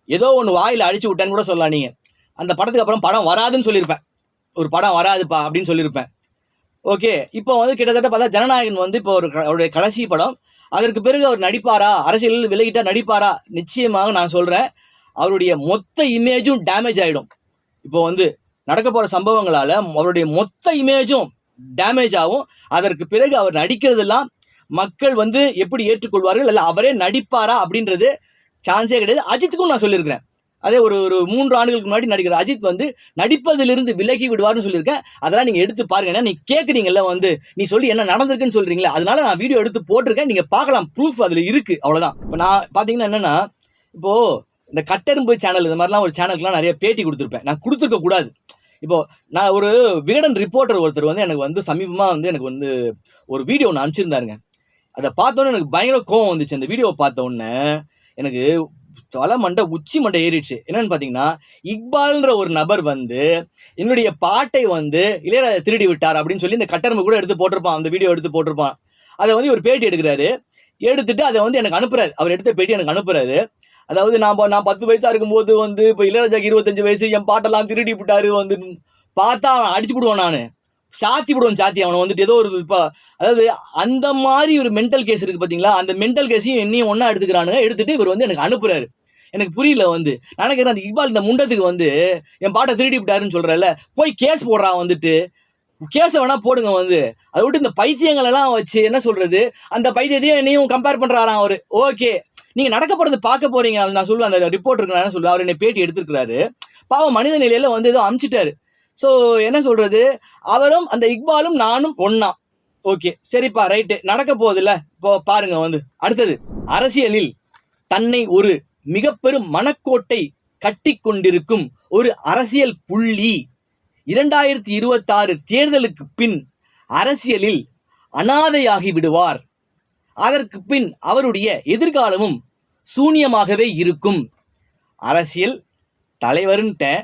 ஏதோ ஒன்று வாயில் அடிச்சு விட்டேன்னு கூட சொல்லலாம். நீங்க அந்த படத்துக்கு அப்புறம் படம் வராதுன்னு சொல்லியிருப்பேன், ஒரு படம் வராதுப்பா அப்படின்னு சொல்லியிருப்பேன். ஓகே, இப்போ வந்து கிட்டத்தட்ட பார்த்தா ஜனநாயகன் வந்து இப்போ அவருடைய கடைசி படம். அதற்கு பிறகு அவர் நடிப்பாரா, அரசியலில் விலகிட்டா நடிப்பாரா? நிச்சயமாக நான் சொல்கிறேன், அவருடைய மொத்த இமேஜும் டேமேஜ் ஆகிடும். இப்போ வந்து நடக்க போகிற சம்பவங்களால் அவருடைய மொத்த இமேஜும் டேமேஜ் ஆகும். அதற்கு பிறகு அவர் நடிக்கிறதெல்லாம் மக்கள் வந்து எப்படி ஏற்றுக்கொள்வார்கள், இல்லை அவரே நடிப்பாரா அப்படின்றது சான்ஸே கிடையாது. அஜித்துக்கும் நான் சொல்லியிருக்கிறேன், அதே ஒரு ஒரு 3 ஆண்டுகளுக்கு முன்னாடி நடிகர் அஜித் வந்து நடிப்பதிலிருந்து விலகி விடுவார்னு சொல்லியிருக்கேன். அதெல்லாம் நீங்க எடுத்து பாருங்க. ஏன்னா நீ கேட்குறீங்கல்ல வந்து நீ சொல்லி என்ன நடந்திருக்குன்னு சொல்றீங்களா, அதனால நான் வீடியோ எடுத்து போட்டிருக்கேன். நீங்க பார்க்கலாம், ப்ரூஃப் அதுல இருக்கு. அவ்வளவுதான். இப்போ நான் பாத்தீங்கன்னா என்னன்னா, இப்போ இந்த கட்டெரும்பு சேனல் இந்த மாதிரிலாம் ஒரு சேனலுக்குலாம் நிறைய பேட்டி கொடுத்துருப்பேன். நான் கொடுத்துருக்க கூடாது. இப்போ நான் ஒரு விகடன் ரிப்போர்ட்டர் ஒருத்தர் வந்து எனக்கு வந்து சமீபமா வந்து எனக்கு வந்து ஒரு வீடியோ ஒன்று அனுப்பிச்சிருந்தாருங்க. அதை பார்த்தோன்னே எனக்கு பயங்கர கோவம் வந்துச்சு. அந்த வீடியோவை பார்த்த உடனே எனக்கு தலை மண்டை உச்சி மண்டை ஏறிடுச்சு. என்னன்னு பார்த்தீங்கன்னா, இக்பால்ன்ற ஒரு நபர் வந்து என்னுடைய பாட்டை வந்து இளையராஜா திருடி விட்டார் அப்படின்னு சொல்லி இந்த கட்டெரும்பு கூட எடுத்து போட்டிருப்பான். அந்த வீடியோ எடுத்து போட்டிருப்பான். அதை வந்து ஒரு பேட்டி எடுக்கிறாரு. எடுத்துட்டு அதை வந்து எனக்கு அனுப்புறாரு. அவர் எடுத்த பேட்டி எனக்கு அனுப்புறாரு. அதாவது நான் 10 வயசா இருக்கும்போது வந்து இப்போ இளையராஜாக்கு 25 வயசு, என் பாட்டெல்லாம் திருடி விட்டாரு வந்து பார்த்தா அவன் அடிச்சு விடுவான். நான் சாத்தி விடுவேன். அவனை வந்துட்டு ஏதோ ஒரு இப்போ அதாவது அந்த மாதிரி ஒரு மென்டல் கேஸ் இருக்கு பார்த்தீங்களா, அந்த மென்டல் கேஸையும் என்னையும் ஒன்றா எடுத்துக்கிறானுங்க. எடுத்துட்டு இவர் வந்து எனக்கு அனுப்புறாரு. எனக்கு புரியல. வந்து நான் நினைக்கிறேன் அந்த இக்பால் இந்த முண்டத்துக்கு வந்து என் பாட்டை திருடி விட்டாருன்னு சொல்கிறல்ல, போய் கேஸ் போடுறான். வந்துட்டு கேஸை வேணா போடுங்க. வந்து அதை விட்டு இந்த பைத்தியங்கள் எல்லாம் வச்சு என்ன சொல்றது, அந்த பைத்தியத்தையும் என்னையும் கம்பேர் பண்றாராம் அவரு. ஓகே, நீங்க நடக்க போறது பார்க்க போறீங்க. நான் சொல்லுவேன், அந்த ரிப்போர்ட்டருக்கு நான் சொல்லுவேன், அவர் என்னை பேட்டி எடுத்துருக்கிறாரு. பாவம் மனித நிலையில வந்து ஏதோ அமிச்சிட்டாரு. ஸோ என்ன சொல்றது, அவரும் அந்த இக்பாலும் நானும் ஒன்னா. ஓகே சரிப்பா, ரைட்டு, நடக்க போகுதுல்ல. இப்போ பாருங்க வந்து அடுத்தது, அரசியலில் தன்னை ஒரு மிக பெரும் மனக்கோட்டை கட்டி கொண்டிருக்கும் ஒரு அரசியல் புள்ளி 2026 தேர்தலுக்கு பின் அரசியலில் அனாதையாகி விடுவார். அதற்கு பின் அவருடைய எதிர்காலமும் சூன்யமாகவே இருக்கும். அரசியல் தலைவருன்ட்டேன்,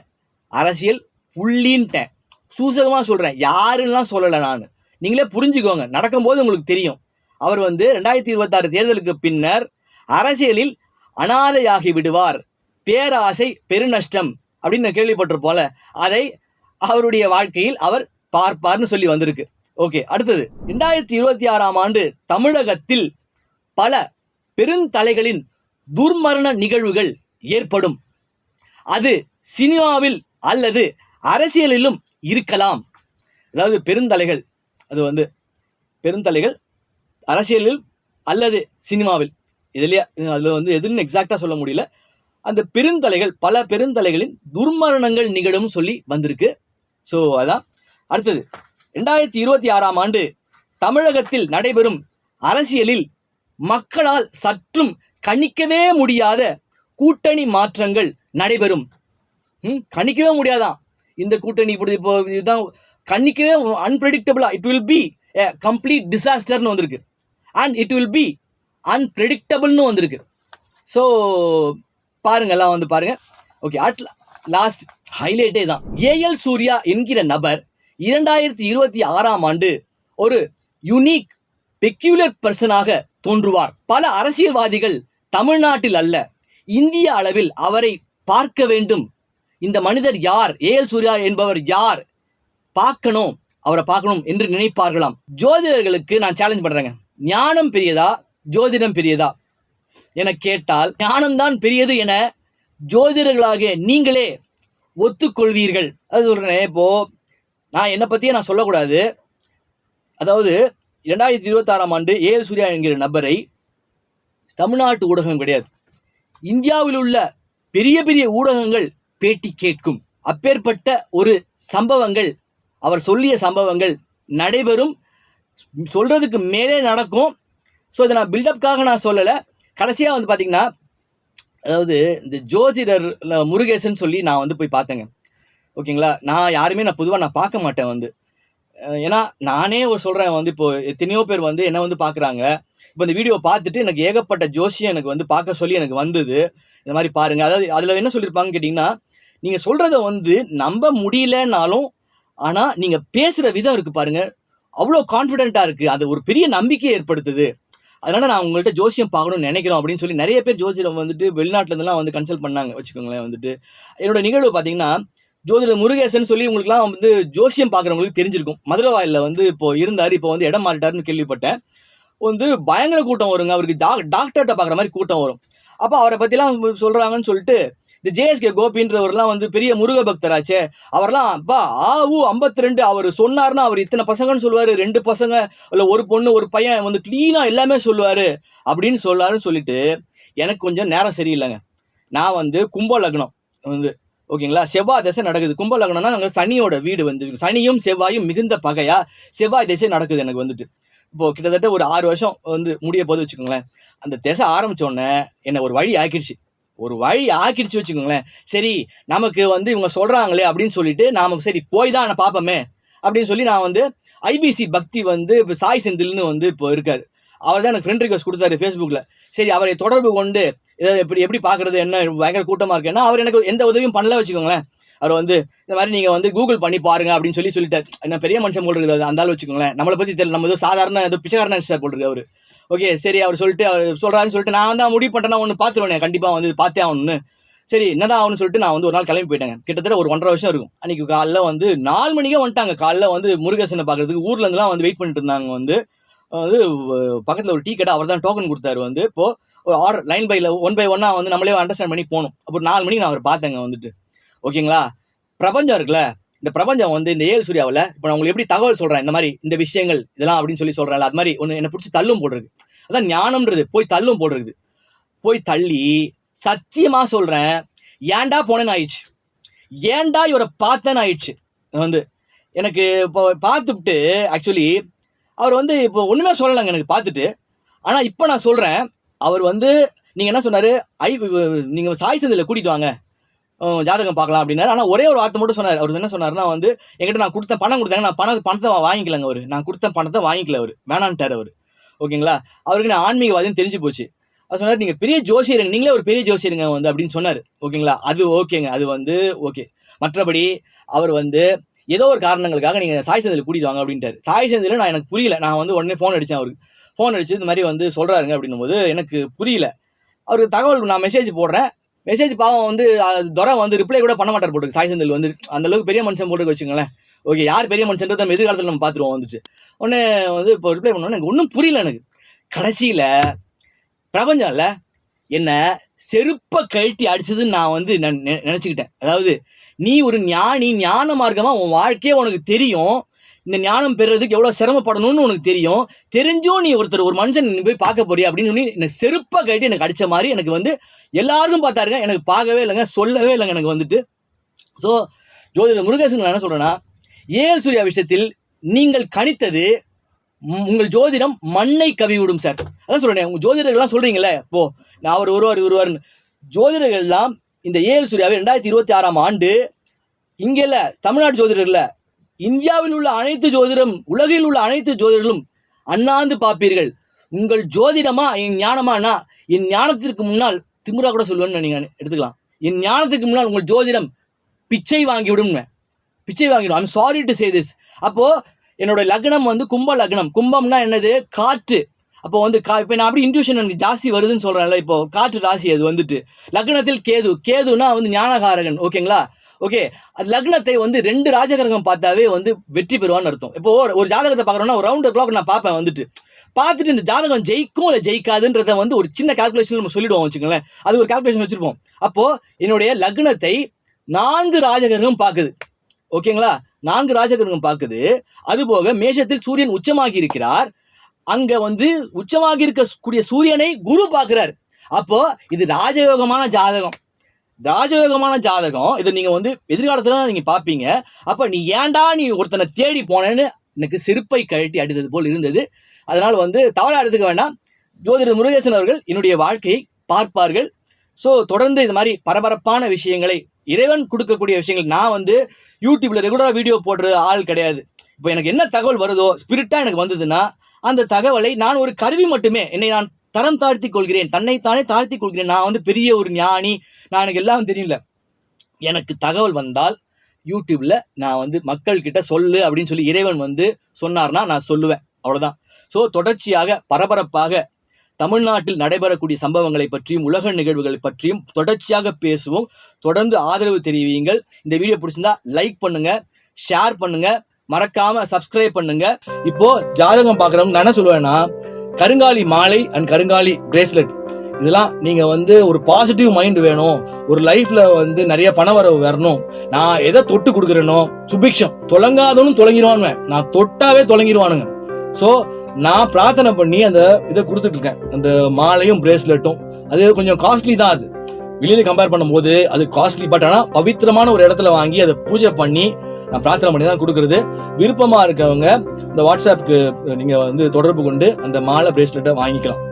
அரசியல் புள்ளின்ட்டேன். சூசகமாக சொல்கிறேன், யாருன்னெலாம் சொல்லலை நான். நீங்களே புரிஞ்சுக்கோங்க, நடக்கும்போது உங்களுக்கு தெரியும். அவர் வந்து 2026 தேர்தலுக்கு பின்னர் அரசியலில் அனாதையாகி விடுவார். பேராசை பெருநஷ்டம் அப்படின்னு கேள்விப்பட்டிருப்போம்ல, அதை அவருடைய வாழ்க்கையில் அவர் பார்ப்பார்னு சொல்லி வந்திருக்கு. ஓகே, அடுத்தது 2026ஆம் ஆண்டு தமிழகத்தில் பல பெருந்தலைகளின் துர்மரண நிகழ்வுகள் ஏற்படும். அது சினிமாவில் அல்லது அரசியலிலும் இருக்கலாம். அதாவது பெருந்தலைகள், அது வந்து பெருந்தலைகள் அரசியலில் அல்லது சினிமாவில், இதுலையா அதில் வந்து எதுன்னு எக்ஸாக்டாக சொல்ல முடியல. அந்த பெருந்தலைகள், பல பெருந்தலைகளின் துர்மரணங்கள் நிகழும் சொல்லி வந்திருக்கு. ஸோ அதான். அடுத்தது 2026ஆம் ஆண்டு தமிழகத்தில் நடைபெறும் அரசியலில் மக்களால் சற்றும் கணிக்கவே முடியாத கூட்டணி மாற்றங்கள் நடைபெறும். கணிக்கவே முடியாதான் இந்த கூட்டணி. இப்படி இப்போ இதுதான் கணிக்கவே அன்பிரடிக்டபிளா. It will be a complete டிசாஸ்டர்னு வந்திருக்கு. அண்ட் இட் வில் பி அன்பிரடிக்டபிள்னு வந்திருக்கு. ஸோ பாருங்கெல்லாம் வந்து பாருங்க. ஓகே, லாஸ்ட் ஹைலைட்டே தான். ஏஎல் சூர்யா என்கிற நபர் 2026ஆம் ஆண்டு ஒரு யூனிக் பெக்யூலர் பர்சனாக தோன்றுவார். பல அரசியல்வாதிகள் தமிழ்நாட்டில் அல்ல, இந்திய அளவில் அவரை பார்க்க வேண்டும். இந்த மனிதர் யார், ஏஎல் சூர்யா என்பவர் யார், பார்க்கணும், அவரை பார்க்கணும் என்று நினைப்பார்களாம். ஜோதிடர்களுக்கு நான் சேலஞ்ச் பண்றேங்க, ஞானம் பெரியதா ஜோதிடம் பெரியதா என கேட்டால் ஞானம்தான் பெரியது என ஜோதிடர்களாகிய நீங்களே ஒத்துக்கொள்வீர்கள். அது சொல்றேன். இப்போ நான் என்னை பற்றியே நான் சொல்லக்கூடாது. அதாவது 2026ஆம் ஆண்டு ஏஎல் சூர்யா என்கிற நபரை தமிழ்நாட்டு ஊடகம் கிடையாது, இந்தியாவில் உள்ள பெரிய பெரிய ஊடகங்கள் பேட்டி கேட்கும். அப்பேற்பட்ட ஒரு சம்பவங்கள், அவர் சொல்லிய சம்பவங்கள் நடைபெறும், சொல்றதுக்கு மேலே நடக்கும். ஸோ இதை நான் பில்டப்காக நான் சொல்லலை. கடைசியாக வந்து பார்த்தீங்கன்னா, அதாவது இந்த ஜோதிடர் முருகேசன் சொல்லி நான் வந்து போய் பார்த்தேங்க. ஓகேங்களா, நான் யாருமே நான் பொதுவாக நான் பார்க்க மாட்டேன் வந்து. ஏன்னா நானே ஒரு சொல்கிறேன் வந்து, இப்போ எத்தனையோ பேர் வந்து என்னை வந்து பார்க்குறாங்க. இப்போ இந்த வீடியோ பார்த்துட்டு எனக்கு ஏகப்பட்ட ஜோசியம் எனக்கு வந்து பார்க்க சொல்லி எனக்கு வந்தது. இந்த மாதிரி பாருங்கள், அதாவது அதில் என்ன சொல்லியிருப்பாங்கன்னு கேட்டிங்கன்னா, நீங்கள் சொல்கிறத வந்து நம்ப முடியலனாலும், ஆனால் நீங்கள் பேசுகிற விதம் இருக்குது பாருங்கள், அவ்வளோ கான்ஃபிடென்ட்டாக இருக்குது, அது ஒரு பெரிய நம்பிக்கையை ஏற்படுத்துது. அதனால் நான் உங்கள்கிட்ட ஜோசியம் பார்க்கணும்னு நினைக்கிறோம் அப்படின்னு சொல்லி நிறைய பேர் ஜோசியம் வந்துட்டு வெளிநாட்டிலேருந்துலாம் வந்து கன்சல்ட் பண்ணாங்க வச்சுக்கோங்களேன். வந்துட்டு என்னோட நிகழ்வு பார்த்தீங்கன்னா, ஜோதிடர் முருகேசன் சொல்லி உங்களுக்குலாம் வந்து ஜோசியம் பார்க்குறவங்களுக்கு தெரிஞ்சிருக்கும். மதுரை வாயிலில் வந்து இப்போ இருந்தார், இப்போ வந்து இடம் மாறிட்டாருன்னு கேள்விப்பட்டேன். வந்து பயங்கர கூட்டம் வருங்க, அவருக்கு டாக்டர்கிட்ட பார்க்குற மாதிரி கூட்டம் வரும். அப்போ அவரை பற்றிலாம் சொல்கிறாங்கன்னு சொல்லிட்டு இந்த ஜேஎஸ்கே கோபின்றவர்லாம் வந்து பெரிய முருக பக்தராச்சே, அவர்லாம் அப்பா 52 அவர் சொன்னார்னா அவர் இத்தனை பசங்கன்னு சொல்லுவார், 2 பசங்க இல்லை ஒரு பொண்ணு ஒரு பையன் வந்து க்ளீனாக எல்லாமே சொல்லுவார் அப்படின்னு சொல்லாருன்னு சொல்லிட்டு எனக்கு கொஞ்சம் நேரம் சரியில்லைங்க. நான் வந்து கும்ப லக்னம், வந்து ஓகேங்களா. செவ்வாய் திசை நடக்குது. கும்ப லக்னம்னா அங்கே சனியோட வீடு வந்து சனியும் செவ்வாயும் மிகுந்த பகையா செவ்வாய் திசை நடக்குது எனக்கு வந்துட்டு. இப்போ கிட்டத்தட்ட ஒரு 6 வருஷம் வந்து முடிய போது வச்சுக்கோங்களேன். அந்த திசை ஆரம்பிச்ச உடனே என்னை ஒரு வழி ஆக்கிடுச்சு வச்சுக்கோங்களேன். சரி நமக்கு வந்து இவங்க சொல்றாங்களே அப்படின்னு சொல்லிட்டு நாம சரி போய் தான் நான் பார்ப்போமே அப்படின்னு சொல்லி நான் வந்து ஐபிசி பக்தி வந்து இப்போ சாய் செந்தில்னு வந்து இப்போ இருக்காரு. அவர் தான் எனக்கு ஃப்ரெண்ட் ரிக்வஸ்ட் கொடுத்தாரு ஃபேஸ்புக்கில். சரி அவரை தொடர்பு கொண்டு எப்படி பார்க்குறது என்ன பயங்கர கூட்டமாக இருக்குன்னா அவர் எனக்கு எந்த உதவியும் பண்ணல வச்சுக்கோங்களேன். அவர் வந்து இந்த மாதிரி நீங்கள் வந்து கூகுள் பண்ணி பாருங்க அப்படின்னு சொல்லிட்டார். என்ன பெரிய மனுஷன் போல் இருக்குது அந்த ஆள் வச்சுக்கோங்களேன். நம்மளை பற்றி தெரியல, நம்ம ஏதோ சாதாரண ஏதோ பிச்சைக்காரன் சார் போல் இருக்கு அவர். ஓகே சரி அவர் சொல்கிறாருன்னு சொல்லிட்டு நான் தான் முடிவு பண்ணிட்டேன்னா ஒன்று பார்த்துருவேன் கண்டிப்பாக வந்து பார்த்தே ஆகணும்னு. சரி என்னதான் ஆகுன்னு சொல்லிட்டு நான் வந்து ஒரு நாள் கிளம்பி போயிட்டேங்க. கிட்டத்தட்ட ஒரு 1.5 வருஷம் இருக்கும். அன்றைக்கி காலைல வந்து 4 மணிக்கே வந்துட்டாங்க. காலைல வந்து முருகேசனை பார்க்குறதுக்கு ஊர்லேருந்துலாம் வந்து வெயிட் பண்ணிட்டு இருந்தாங்க. வந்து பக்கத்தில் ஒரு டீ கடை அவர் தான் டோக்கன் கொடுத்தாரு. வந்து இப்போது ஒரு ஆர்டர் 9 by 1 வந்து நம்மளே அண்டர்ஸ்டாண்ட் பண்ணி போகணும். அப்போ 4 மணிக்கு நான் அவர் பார்த்தேங்க வந்துட்டு. ஓகேங்களா. பிரபஞ்சம் இருக்குல்ல, இந்த பிரபஞ்சம் வந்து இந்த ஏழு சூர்யாவில் இப்போ நான் உங்களுக்கு எப்படி தகவல் சொல்கிறேன் இந்த மாதிரி இந்த விஷயங்கள் இதெல்லாம் அப்படின்னு சொல்கிறேன்ல, அது மாதிரி ஒன்று என்னை பிடிச்சி தள்ளும் போடுறது. அதான் ஞானம்ன்றது. போய் தள்ளும் போடுறது. போய் தள்ளி சத்தியமாக சொல்கிறேன் ஏன்டா போனேன்னு ஆயிடுச்சு. ஏன்டா இவரை பார்த்தேன்னு ஆயிடுச்சு. வந்து எனக்கு இப்போ பார்த்துட்டு ஆக்சுவலி அவர் வந்து இப்போ ஒன்றுமே சொல்லலைங்க எனக்கு பார்த்துட்டு. ஆனால் இப்போ நான் சொல்கிறேன் அவர் வந்து நீங்கள் என்ன சொன்னார், நீங்கள் சாய் செந்தில் கூட்டிகிட்டு வாங்க ஜாதகம் பார்க்கலாம் அப்படின்னாரு. ஆனால் ஒரே ஒரு வார்த்தை மட்டும் சொன்னார். அவர் என்ன சொன்னார்னா வந்து என்கிட்ட நான் கொடுத்த பணம் கொடுத்தாங்க, நான் பணத்தை வாங்கிக்கலங்க. அவர் நான் கொடுத்த பணத்தை வாங்கிக்கல, அவர் வேணான்ட்டார் அவர். ஓகேங்களா. அவருக்கு நான் ஆன்மீகவாதின்னு தெரிஞ்சு போச்சு. அவர் சொன்னார் நீங்கள் பெரிய ஜோசியருங்க, நீங்களே ஒரு பெரிய ஜோசியருங்க வந்து அப்படின்னு சொன்னார். ஓகேங்களா. அது ஓகேங்க, அது வந்து ஓகே. மற்றபடி அவர் வந்து ஏதோ ஒரு காரணங்களுக்காக நீங்கள் சாய் செந்தில் கூட்டிட்டு வாங்க அப்படின்ட்டார். சாய் செந்தில் நான் எனக்கு புரியல. நான் வந்து உடனே ஃபோன் அடித்தேன் அவருக்கு. ஃபோன் அடிச்சு இந்த மாதிரி வந்து சொல்கிறாருங்க அப்படின்னும் போது எனக்கு புரியல. அவருக்கு தகவல் நான் மெசேஜ் போடுறேன். மெசேஜ் பாவம் வந்து துரை வந்து ரிப்ளை கூட பண்ண மாட்டார் போட்டுருக்கு. சாய் செந்தில் வந்து அந்தளவுக்கு பெரிய மனுஷன் போட்டு வச்சுங்களேன். ஓகே யார் பெரிய மனுஷன்றது நம்ம எதிர்காலத்தில் நம்ம பார்த்துருவோம் வந்துச்சு. உடனே வந்து இப்போ ரிப்ளை பண்ணோன்னு எனக்கு ஒன்றும் புரியல. எனக்கு கடைசியில் பிரபஞ்சம் இல்லை என்னை செருப்பை கழட்டி அடிச்சதுன்னு நான் வந்து நினச்சிக்கிட்டேன். அதாவது நீ ஒரு ஞானி, ஞான மார்க்கமாக உன் வாழ்க்கையே உனக்கு தெரியும். இந்த ஞானம் பெறுறதுக்கு எவ்வளோ சிரமப்படணும்னு உனக்கு தெரியும். தெரிஞ்சும் நீ ஒரு மனுஷன் நீ போய் பார்க்க போறியா அப்படின்னு சொல்லி என்னை செருப்பை கழட்டி எனக்கு அடித்த மாதிரி எனக்கு வந்து எல்லாருக்கும் பார்த்தாருங்க. எனக்கு பார்க்கவே இல்லைங்க, சொல்லவே இல்லைங்க எனக்கு வந்துட்டு. ஸோ ஜோதிடர் முருகேசன் நான் என்ன சொல்கிறேன்னா, ஏழு சூர்யா விஷயத்தில் நீங்கள் கணித்தது உங்கள் ஜோதிடம் மண்ணை கவி விடும் சார். அதான் சொல்கிறேன். உங்கள் ஜோதிடர்கள்லாம் சொல்கிறீங்களே இப்போ நான் அவர் வருவார்னு. ஜோதிடர்கள்லாம் இந்த ஏழு சூர்யாவை 2026ஆம் ஆண்டு இங்கே இல்லை, தமிழ்நாட்டு ஜோதிடர்கள் இந்தியாவில் உள்ள அனைத்து ஜோதிடம், உலகில் உள்ள அனைத்து ஜோதிடர்களும் அண்ணாந்து பார்ப்பீர்கள். உங்கள் ஜோதிடமா என் ஞானமானா, என் ஞானத்திற்கு முன்னால் திமுறா கூட சொல்லுவேன்னு நீங்கள் எடுத்துக்கலாம். என் ஞானத்துக்கு முன்னால் உங்கள் ஜோதிடம் பிச்சை வாங்கிவிடும். பிச்சை வாங்கிடும். I'm sorry to say this. அப்போது என்னோட லக்னம் வந்து கும்ப லக்னம். கும்பம்னா என்னது? காற்று. அப்போ வந்து இப்போ நான் அப்படி இன்ட்யூஷன் எனக்கு ஜாஸ்தி வருதுன்னு சொல்கிறேன்ல. இப்போ காற்று ராசி அது வந்துட்டு லக்னத்தில் கேதுனா வந்து ஞானகாரகன். ஓகேங்களா. ஓகே அது லக்னத்தை வந்து 2 ராஜகிரகம் பார்த்தாவே வந்து வெற்றி பெறுவான்னு அர்த்தம். இப்போ ஒரு ஜாதகத்தை பார்க்குறோன்னா ஒரு ரவுண்ட் கிளாக் நான் பார்ப்பேன் வந்துட்டு. பார்த்துட்டு இந்த ஜாதகம் ஜெயிக்கும் இல்லை ஜெயிக்காதுன்றதை வந்து ஒரு சின்ன கால்குலேஷன் நம்ம சொல்லிடுவோம் வச்சுக்கோங்களேன். அது ஒரு கால்குலேஷன் வச்சுருப்போம். அப்போது என்னுடைய லக்னத்தை 4 ராஜகிரகம் பார்க்குது. ஓகேங்களா. 4 ராஜகிரகம் பார்க்குது. அதுபோக மேஷத்தில் சூரியன் உச்சமாகி இருக்கிறார். அங்கே வந்து உச்சமாகி இருக்கக்கூடிய சூரியனை குரு பார்க்குறார். அப்போது இது ராஜயோகமான ஜாதகம். இதை நீங்கள் வந்து எதிர்காலத்தில் நீங்கள் பார்ப்பீங்க. அப்போ நீ ஏன்டா நீ ஒருத்தனை தேடி போனேன்னு எனக்கு செருப்பை கழட்டி அடித்தது போல் இருந்தது. அதனால் வந்து தவறாக எடுத்துக்க வேண்டாம். ஜோதிடர் முருகேசன் அவர்கள் என்னுடைய வாழ்க்கையை பார்ப்பார்கள். ஸோ தொடர்ந்து இது மாதிரி பரபரப்பான விஷயங்களை, இறைவன் கொடுக்கக்கூடிய விஷயங்கள், நான் வந்து யூடியூப்பில் ரெகுலராக வீடியோ போடுற ஆள் கிடையாது. இப்போ எனக்கு என்ன தகவல் வருதோ ஸ்பிரிட்டாக எனக்கு வந்ததுன்னா அந்த தகவலை நான் ஒரு கருவி மட்டுமே, என்னை நான் தரம் தாழ்த்தி கொள்கிறேன், தன்னைத்தானே தாழ்த்தி கொள்கிறேன். நான் வந்து பெரிய ஒரு ஞானி, நான் எனக்கு எல்லாம் தெரியல. எனக்கு தகவல் வந்தால் யூடியூப்பில் நான் வந்து மக்கள்கிட்ட சொல்லு அப்படின்னு சொல்லி இறைவன் வந்து சொன்னார்னா நான் சொல்லுவேன். அவ்வளோதான். ஸோ தொடர்ச்சியாக பரபரப்பாக தமிழ்நாட்டில் நடைபெறக்கூடிய சம்பவங்களை பற்றியும் உலக நிகழ்வுகளை பற்றியும் தொடர்ச்சியாக பேசுவோம். தொடர்ந்து ஆதரவு தெரிவியுங்கள். இந்த வீடியோ பிடிச்சிருந்தா லைக் பண்ணுங்க, ஷேர் பண்ணுங்க, மறக்காம சப்ஸ்கிரைப் பண்ணுங்க. இப்போ ஜாதகம் பார்க்குறவங்க நான் என்ன சொல்லுவேன்னா, கருங்காலி மாலை அண்ட் கருங்காலி பிரேஸ்லெட் இதெல்லாம் நீங்க வந்து ஒரு பாசிட்டிவ் மைண்ட் வேணும், ஒரு லைஃப்ல வந்து நிறைய பண வரவு வரணும், நான் எதை தொட்டு கொடுக்குறேனோ சுபிக்ஷம் தொலங்காதவனும் தொலங்கிடுவானுங்க, நான் தொட்டாவே தொலங்கிடுவானுங்க. ஸோ நான் பிரார்த்தனை பண்ணி அந்த இதை கொடுத்துட்டு இருக்கேன், அந்த மாலையும் பிரேஸ்லெட்டும். அது கொஞ்சம் காஸ்ட்லி தான். அது வெளியில கம்பேர் பண்ணும்போது அது காஸ்ட்லி. பட் ஆனால் பவித்திரமான ஒரு இடத்துல வாங்கி அதை பூஜை பண்ணி நான் பிரார்த்தனை பண்ணி தான் கொடுக்கறது. விருப்பமா இருக்கவங்க இந்த வாட்ஸ்அப்புக்கு நீங்க வந்து தொடர்பு கொண்டு அந்த மாலை பிரேஸ்லெட்டை வாங்கிக்கலாம்.